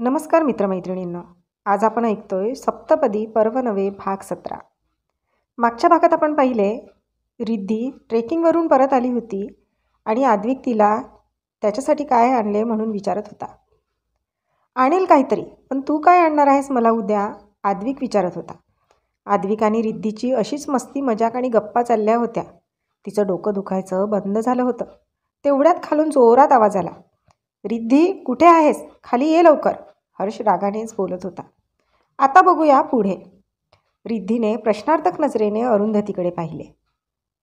नमस्कार मित्रमैत्रिणींनो. आज आपण ऐकतोय सप्तपदी पर्व नवे भाग 17. मागच्या भागात आपण पाहिले रिद्धी ट्रेकिंगवरून परत आली होती आणि आद्विक तिला त्याच्यासाठी काय आणले म्हणून विचारत होता. आणेल काहीतरी, पण तू काय आणणार आहेस मला उद्या, आद्विक विचारत होता. आद्विक आणि रिद्धीची अशीच मस्ती मजाक आणि गप्पा चालल्या होत्या. तिचं डोकं दुखायचं बंद झालं होतं. तेवढ्यात खालून जोरात आवाज आला. रिद्धी, कुठे आहेस? खाली ये लवकर, हर्ष रागानेच बोलत होता. आता बघूया पुढे. रिद्धीने प्रश्नार्थक नजरेने अरुंधतीकडे पाहिले.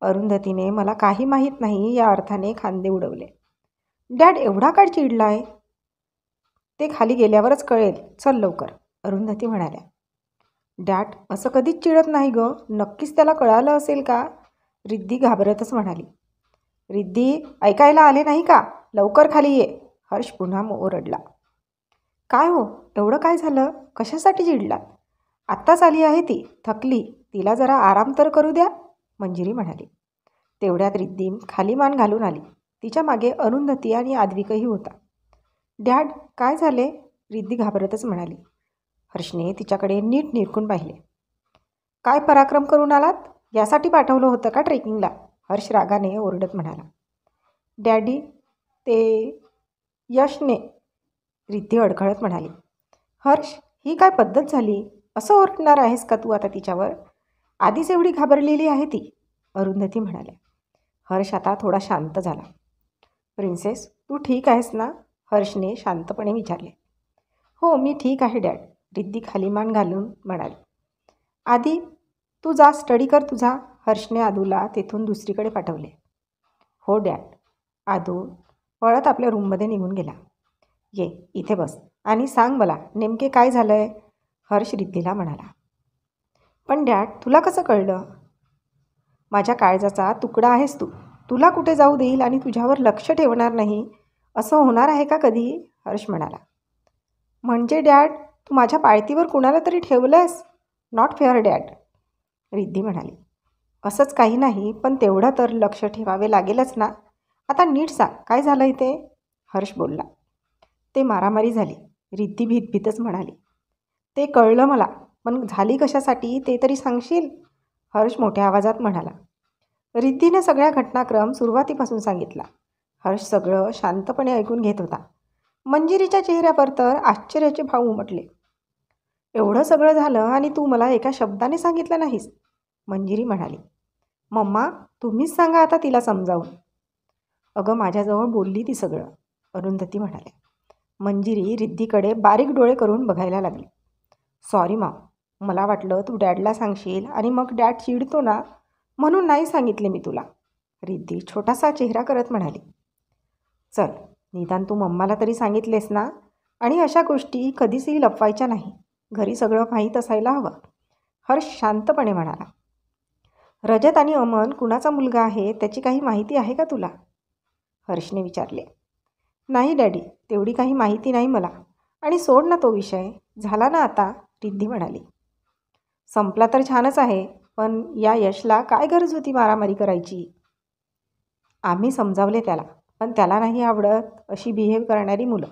अरुंधतीने मला काही माहीत नाही या अर्थाने खांदे उडवले. डॅड एवढा काय चिडलाय? ते खाली गेल्यावरच कळेल, चल लवकर, अरुंधती म्हणाल्या. डॅड असं कधीच चिडत नाही ग, नक्कीच त्याला कळालं असेल का? रिद्धी घाबरतच म्हणाली. रिद्धी, ऐकायला आले नाही का? लवकर खाली ये, हर्ष पुन्हा ओरडला. काय हो, एवढं काय झालं? कशासाठी चिडलात? आत्ताच आली आहे ती, थकली, तिला जरा आराम तर करू द्या, मंजिरी म्हणाली. तेवढ्यात रिद्धी खाली मान घालून आली. तिच्या मागे अरुंधती आणि आद्विकही होता. डॅड काय झाले? रिद्धी घाबरतच म्हणाली. हर्षने तिच्याकडे नीट निरखून पाहिले. काय पराक्रम करून आलात? यासाठी पाठवलं होतं का ट्रेकिंगला? हर्ष रागाने ओरडत म्हणाला. डॅडी, ते यशने, रिद्धी अडखळत म्हणाली. हर्ष, ही काय पद्धत झाली? असं ओरडणार आहेस का तू आता तिच्यावर? आधीच एवढी घाबरलेली आहे ती, अरुंधती म्हणाल्या. हर्ष आता थोडा शांत झाला. प्रिन्सेस, तू ठीक आहेस ना? हर्षने शांतपणे विचारले. हो, मी ठीक आहे डॅड, रिद्धी खाली मान घालून म्हणाली. आधी तू जा स्टडी कर तुझा, हर्षने आदूला तेथून दुसरीकडे पाठवले. हो डॅड. आदू पळत आपल्या रूममध्ये निघून गेला. ये इथे बस आणि सांग मला नेमके काय झालं आहे, हर्ष रिद्धीला म्हणाला. पण डॅड, तुला कसं कळलं? माझ्या काळजाचा तुकडा आहेस तू, तुला कुठे जाऊ देईल आणि तुझ्यावर लक्ष ठेवणार नाही, असं होणार आहे का कधी? हर्ष म्हणाला. म्हणजे डॅड, तू माझ्या पाळतीवर कुणाला तरी ठेवलंस? नॉट फेअर डॅड, रिद्धी म्हणाली. असंच काही नाही, पण तेवढं तर लक्ष ठेवावे लागेलच ना. आता नीट सांग, काय झालं इथे? हर्ष बोलला. ते मारामारी झाली, रिद्धी भीतभीतच म्हणाली. ते कळलं मला, पण झाली कशासाठी ते तरी सांगशील? हर्ष मोठ्या आवाजात म्हणाला. रिद्धीने सगळ्या घटनाक्रम सुरुवातीपासून सांगितला. हर्ष सगळं शांतपणे ऐकून घेत होता. मंजिरीच्या चेहऱ्यावर तर आश्चर्याचे भाव उमटले. एवढं सगळं झालं आणि तू मला एका शब्दाने सांगितलं नाहीस, मंजिरी म्हणाली. मम्मा, तुम्हीच सांगा आता तिला समजावून. अगं माझ्याजवळ बोलली ती सगळं, अरुंधती म्हणाले. मंजिरी रिद्धीकडे बारीक डोळे करून बघायला लागली. सॉरी मॉम, मला वाटलं तू डॅडला सांगशील आणि मग डॅड चिडतो ना, म्हणून नाही सांगितले मी तुला, रिद्धी छोटासा चेहरा करत म्हणाली. चल, निदान तू मम्माला तरी सांगितलेस ना, आणि अशा गोष्टी कधीचही लपवायच्या नाही, घरी सगळं माहीत असायला हवं, हर्ष शांतपणे म्हणाला. रजत आणि अमन कुणाचा मुलगा आहे त्याची काही माहिती आहे का तुला? हर्षने विचारले. नाही डॅडी, तेवढी काही माहिती नाही मला, आणि सोड ना तो विषय, झाला ना आता, रिद्धी म्हणाली. संपला तर छानच आहे, पण या यशला काय गरज होती मारामारी करायची? आम्ही समजावले त्याला, पण त्याला नाही आवडत अशी बिहेव करणारी मुलं,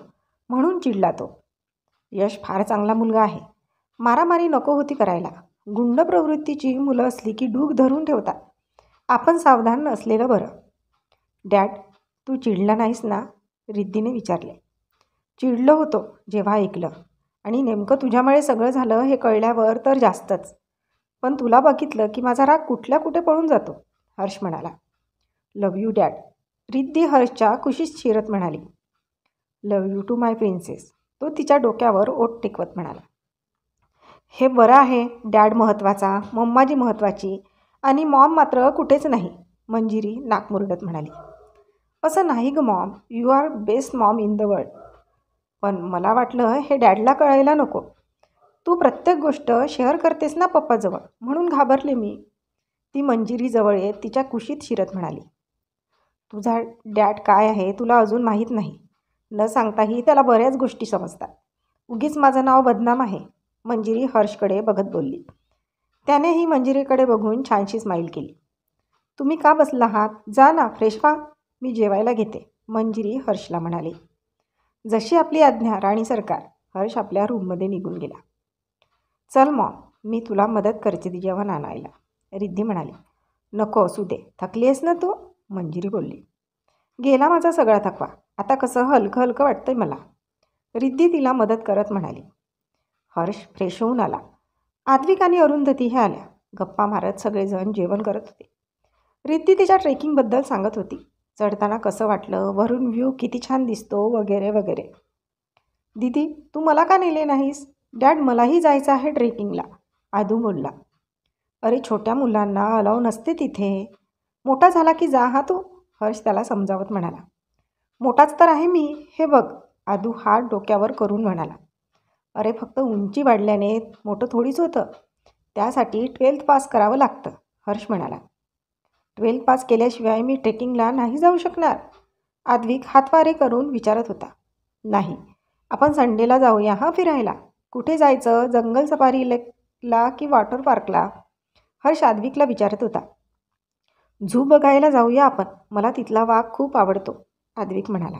म्हणून चिडला तो. यश फार चांगला मुलगा आहे, मारामारी नको होती करायला. गुंड प्रवृत्तीची मुलं असली की डूक धरून ठेवतात, आपण सावधान असलेलं बरं. डॅड, तू चिडला नाहीस ना, रिद्धीने विचारले. चिडलो होतो जेव्हा ऐकलं, आणि नेमकं तुझ्यामुळे सगळं झालं हे कळल्यावर तर जास्तच, पण तुला बघितलं की माझा राग कुठल्या कुठे पळून जातो, हर्ष म्हणाला. लव यू डॅड, रिद्धी हर्षच्या कुशीत शिरत म्हणाली. लव यू टू माय प्रिन्सेस, तो तिच्या डोक्यावर ओठ टेकवत म्हणाला. हे बरं आहे, डॅड महत्त्वाचा, मम्माजी महत्त्वाची, आणि मॉम मात्र कुठेच नाही, मंजिरी नाक मुरडत म्हणाली. असं नाही ग mom, you are best mom in the world, पण मला वाटलं हे डॅडला कळायला नको. तू प्रत्येक गोष्ट शेअर करतेस ना पप्पाजवळ, म्हणून घाबरले मी, ती मंजिरीजवळ येत तिच्या कुशीत शिरत म्हणाली. तुझा डॅड काय आहे तुला अजून माहीत नाही, न सांगताही त्याला बऱ्याच गोष्टी समजतात, उगीच माझं नाव बदनाम आहे, मंजिरी हर्षकडे बघत बोलली. त्यानेही मंजिरीकडे बघून छानशी स्माईल केली. तुम्ही का बसला आहात? जा ना, फ्रेश व्हा, मी जेवायला घेते, मंजिरी हर्षला म्हणाली. जशी आपली आज्ञा राणी सरकार, हर्ष आपल्या रूममध्ये निघून गेला. चल मॉम, मी तुला मदत करते जेवण आणायला, रिद्धी म्हणाली. नको, असू दे, थकली आहेस ना तू, मंजिरी बोलली. गेला माझा सगळा थकवा, आता कसं हलकं हलकं वाटतंय मला, रिद्धी तिला मदत करत म्हणाली. हर्ष फ्रेश होऊन आला. आद्विक आणि अरुंधती हे आल्या. गप्पा मारत सगळेजण जेवण करत होते. रिद्धी तिच्या ट्रेकिंगबद्दल सांगत होती. चढताना कसं वाटलं, वरून व्ह्यू किती छान दिसतो, वगैरे वगैरे. दीदी, तू मला का नेले नाहीस? डॅड, मलाही जायचं आहे ट्रेकिंगला, आदू बोलला. अरे, छोट्या मुलांना अलाव नसते तिथे, मोठा झाला की जा हा तू, हर्ष त्याला समजावत म्हणाला. मोठाच तर आहे मी, हे बघ, आदू हात डोक्यावर करून म्हणाला. अरे, फक्त उंची वाढल्याने मोठं थोडीच होतं, त्यासाठी 12th पास करावं लागतं, हर्ष म्हणाला. 12th पास केल्याशिवाय मी ट्रेकिंगला नाही जाऊ शकणार, आद्विक हातवारे करून विचारत होता. नाही, आपण संडेला जाऊया हां फिरायला. कुठे जायचं, जंगल सफारीला की वॉटर पार्कला, हर्ष आद्विकला विचारत होता. झू बघायला जाऊया आपण, मला तिथला वाघ खूप आवडतो, आद्विक म्हणाला.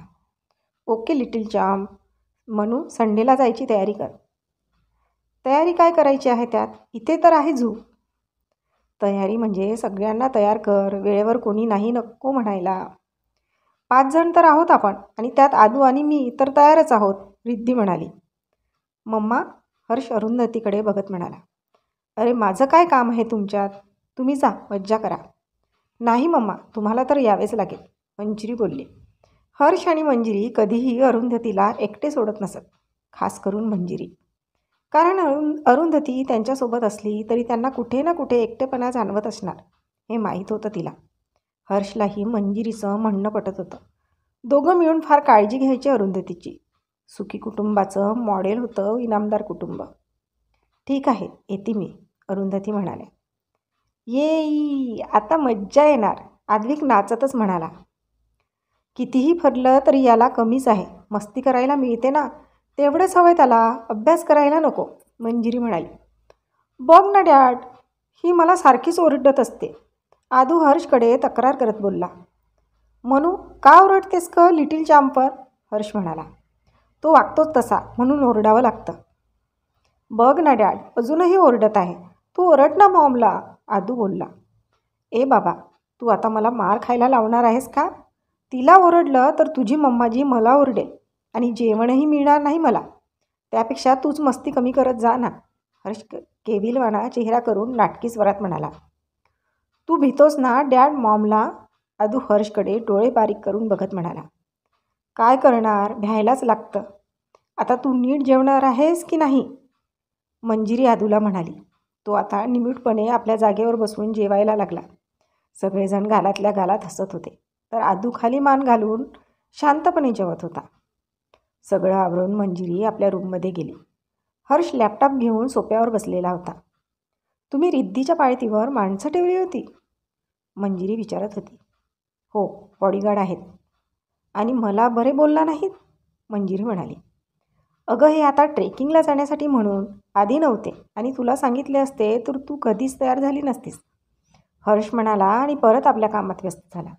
ओके लिटिल चॅम्प, म्हणू संडेला जायची तयारी कर. तयारी काय करायची आहे त्यात, इथे तर आहे झू. तयारी म्हणजे सगळ्यांना तयार कर, वेळेवर कोणी नाही नको म्हणायला. 5 जण तर आहोत आपण, आणि त्यात आदू आणि मी तर तयारच आहोत, रिद्धी म्हणाली. मम्मा, हर्ष अरुंधतीकडे बघत म्हणाला. अरे, माझं काय काम आहे तुमच्यात, तुम्ही जा मज्जा करा. नाही मम्मा, तुम्हाला तर यावेच लागेल, मंजिरी बोलली. हर्ष आणि मंजिरी कधीही अरुंधतीला एकटे सोडत नसत, खास करून मंजिरी. कारण अरुंधती त्यांच्यासोबत असली तरी त्यांना कुठे ना कुठे एकटेपणा जाणवत असणार, हे माहीत होतं तिला. हर्षलाही मंजिरीचं म्हणणं पटत होतं. दोघं मिळून फार काळजी घ्यायची अरुंधतीची. सुखी कुटुंबाचं मॉडेल होतं इनामदार कुटुंब. ठीक आहे, येते मी, अरुंधती म्हणाल्या. येई, आता मज्जा येणार, आद्विक नाचतच म्हणाला. कितीही फरलं तरी याला कमीच आहे, मस्ती करायला मिळते ना, तेवढंच हवंय त्याला, अभ्यास करायला नको, मंजिरी म्हणाली. बघ ना डॅड, ही मला सारखीच ओरडत असते, आदू हर्षकडे तक्रार करत बोलला. म्हणू, का ओरडतेस का लिटिल चॅम्पर, हर्ष म्हणाला. तो वागतोच तसा, म्हणून ओरडावं लागतं. बघ ना डॅड, अजूनही ओरडत आहे, तू ओरड ना मॉमला, आदू बोलला. ए बाबा, तू आता मला मार खायला लावणार आहेस का? तिला ओरडलं तर तुझी मम्माजी मला ओरडेल आणि जेवणही मिळणार नाही मला, त्यापेक्षा तूच मस्ती कमी करत जा ना, हर्ष केविलवाणा चेहरा करून नाटकी स्वरात म्हणाला. तू भीतोस ना डॅड मॉमला, आदू हर्षकडे डोळे बारीक करून बघत म्हणाला. काय करणार, भ्यायलाच लागतं. आता तू नीट जेवणार आहेस की नाही, मंजिरी आदूला म्हणाली. तो आता निमूटपणे आपल्या जागेवर बसून जेवायला लागला. सगळेजण गालातल्या गालात हसत होते, तर आदू खाली मान घालून शांतपणे जेवत होता. सगळं आवरून मंजिरी आपल्या रूममध्ये गेली. हर्ष लॅपटॉप घेऊन सोफ्यावर बसलेला होता. तुम्ही रिद्धीच्या पाळतीवर माणसं ठेवली होती, मंजिरी विचारत होती. हो, बॉडीगार्ड आहेत. आणि मला बरे बोलला नाहीत, मंजिरी म्हणाली. अगं, हे आता ट्रेकिंगला जाण्यासाठी म्हणून, आधी नव्हते, आणि तुला सांगितले असते तर तू कधीच तयार झाली नसतीस, हर्ष म्हणाला आणि परत आपल्या कामात व्यस्त झाला.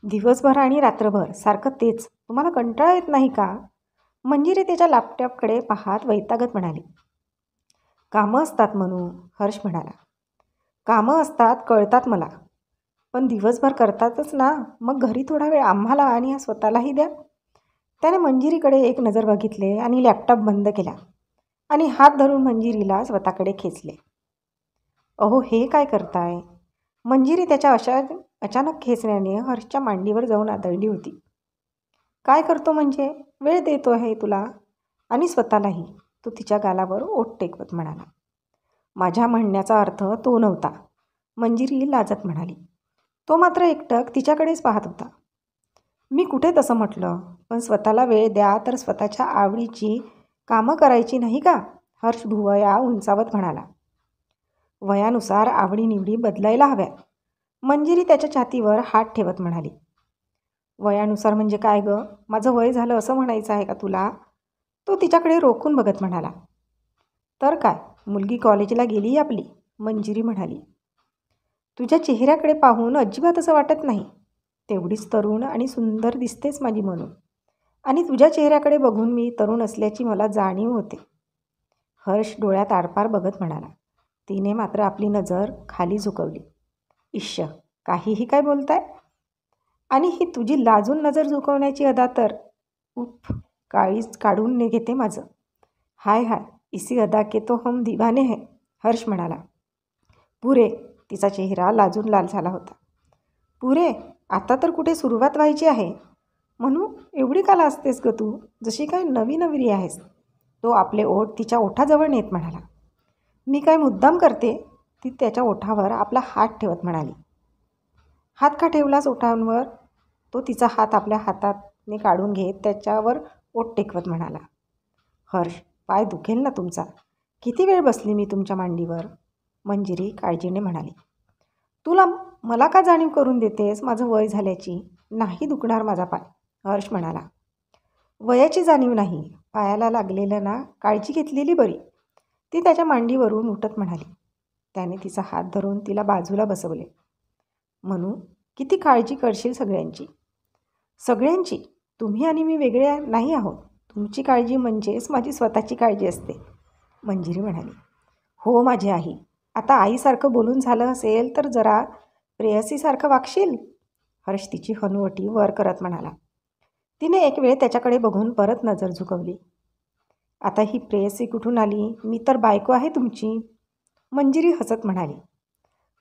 दिवसभर आणि रात्रभर सारखं तेच, तुम्हाला कंटाळा येत नाही का, मंजिरी त्याच्या लॅपटॉपकडे पाहत वैतागत म्हणाली. कामं असतात म्हणू, हर्ष म्हणाला. कामं असतात कळतात मला, पण दिवसभर करतातच ना, मग घरी थोडा वेळ आम्हाला आणि स्वतःलाही द्या. त्याने मंजिरीकडे एक नजर बघितले आणि लॅपटॉप बंद केला आणि हात धरून मंजिरीला स्वतःकडे खेचले. अहो, हे काय करताय, मंजिरी त्याच्या अचानक खेचण्याने हर्षच्या मांडीवर जाऊन आदळली होती. काय करतो म्हणजे, वेळ देतो आहे तुला आणि स्वतःलाही, तो तिच्या गालावर ओठ टेकवत म्हणाला. माझ्या म्हणण्याचा अर्थ तो नव्हता, मंजिरी लाजत म्हणाली. तो मात्र एकटक तिच्याकडेच पाहत होता. मी कुठे तसं म्हटलं, पण स्वतःला वेळ द्या तर स्वतःच्या आवडीची कामं करायची नाही का, हर्ष भुवया उंचावत म्हणाला. वयानुसार आवडीनिवडी बदलायला हव्या, मंजिरी त्याच्या छातीवर हात ठेवत म्हणाली. वयानुसार म्हणजे काय गं, माझं वय झालं असं म्हणायचं आहे का तुला, तो तिच्याकडे रोखून बघत म्हणाला. तर काय, मुलगी कॉलेजला गेली आपली, मंजिरी म्हणाली. तुझ्या चेहऱ्याकडे पाहून अजिबात असं वाटत नाही, तेवढीच तरुण आणि सुंदर दिसतेच माझी म्हणून, आणि तुझ्या चेहऱ्याकडे बघून मी तरुण असल्याची मला जाणीव होते. हर्ष डोळ्यात आरपार बघत म्हणाला. तिने मात्र आपली नजर खाली झुकवली. इश्य, काहीही काय बोलताय? आणि ही तुझी लाजून नजर झुकवण्याची अदा तर उफ, काळीच काढून घेते माझं. हाय हाय, इसी अदा के तो हम दीवाने हैं, हर्ष म्हणाला. पुरे, तिचा चेहरा लाजून लाल झाला होता. पुरे, आता तर कुठे सुरुवात व्हायची आहे. म्हणू एवढी का लाजतेस ग तू, जशी काय नवी नवरी आहेस. तो आपले ओठ तिच्या ओठाजवळ नेत म्हणाला. मी काय मुद्दाम करते, ती त्याच्या ओठावर आपला हात ठेवत म्हणाली. हात का ठेवलास ओठांवर? तो तिचा हात आपल्या हाताने काढून घेत त्याच्यावर ओठ टेकवत म्हणाला. हर्ष, पाय दुखेल ना तुमचा. किती वेळ बसली मी तुमच्या मांडीवर, मंजिरी काळजीने म्हणाली. तुला मला का जाणीव करून देतेस माझं वय झाल्याची? नाही दुखणार माझा पाय, हर्ष म्हणाला. वयाची जाणीव नाही, पायाला लागलेलं ना काळजी घेतलेली बरी, ती त्याच्या मांडीवरून उठत म्हणाली. त्याने तिचा हात धरून तिला बाजूला बसवले. म्हणू, किती काळजी करशील सगळ्यांची. सगळ्यांची? तुम्ही आणि मी वेगळे नाही आहोत. तुमची काळजी म्हणजेच माझी स्वतःची काळजी असते, मंजिरी म्हणाली. हो माझी आई, आता आईसारखं बोलून झालं असेल तर जरा प्रेयसीसारखं वागशील, हर्ष तिची हनुवटी वर करत म्हणाला. तिने एक वेळ त्याच्याकडे बघून परत नजर झुकवली. आता ही प्रेयसी कुठून आली? मी तर बायको आहे तुमची, मंजिरी हसत म्हणाली.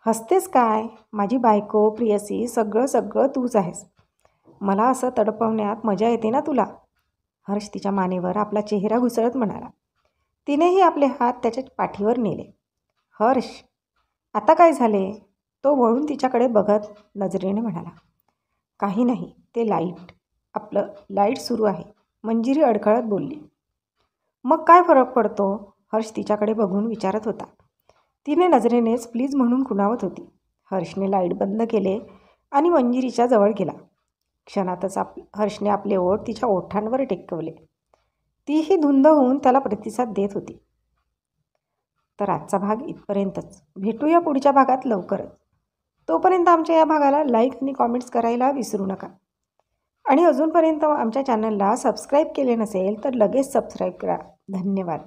हसतेस काय? माझी बायको, प्रेयसी, सगळं सगळं तूच आहेस. मला असं तडपवण्यात मजा येते ना तुला, हर्ष तिच्या मानेवर आपला चेहरा घुसळत म्हणाला. तिनेही आपले हात त्याच्या पाठीवर नेले. हर्ष, आता काय झाले? तो वळून तिच्याकडे बघत नजरेने म्हणाला. काही नाही, ते आपलं लाईट सुरू आहे, मंजिरी अडखळत बोलली. मग काय फरक पडतो? हर्ष तिच्याकडे बघून विचारत होता. तिने नजरेनेच प्लीज म्हणून खुणावत होती. हर्षने लाईट बंद केले आणि मंजिरीच्या जवळ गेला. क्षणातच हर्षने आपले ओठ तिच्या ओठांवर टेकवले. तीही धुंद होऊन त्याला प्रतिसाद देत होती. तर आजचा भाग इथपर्यंतच. भेटूया पुढच्या भागात लवकरच. तोपर्यंत आमच्या या भागाला लाईक आणि कॉमेंट्स करायला विसरू नका. आणि अजूनपर्यंत आमच्या चॅनलला सबस्क्राईब केले नसेल तर लगेच सबस्क्राईब करा. धन्यवाद.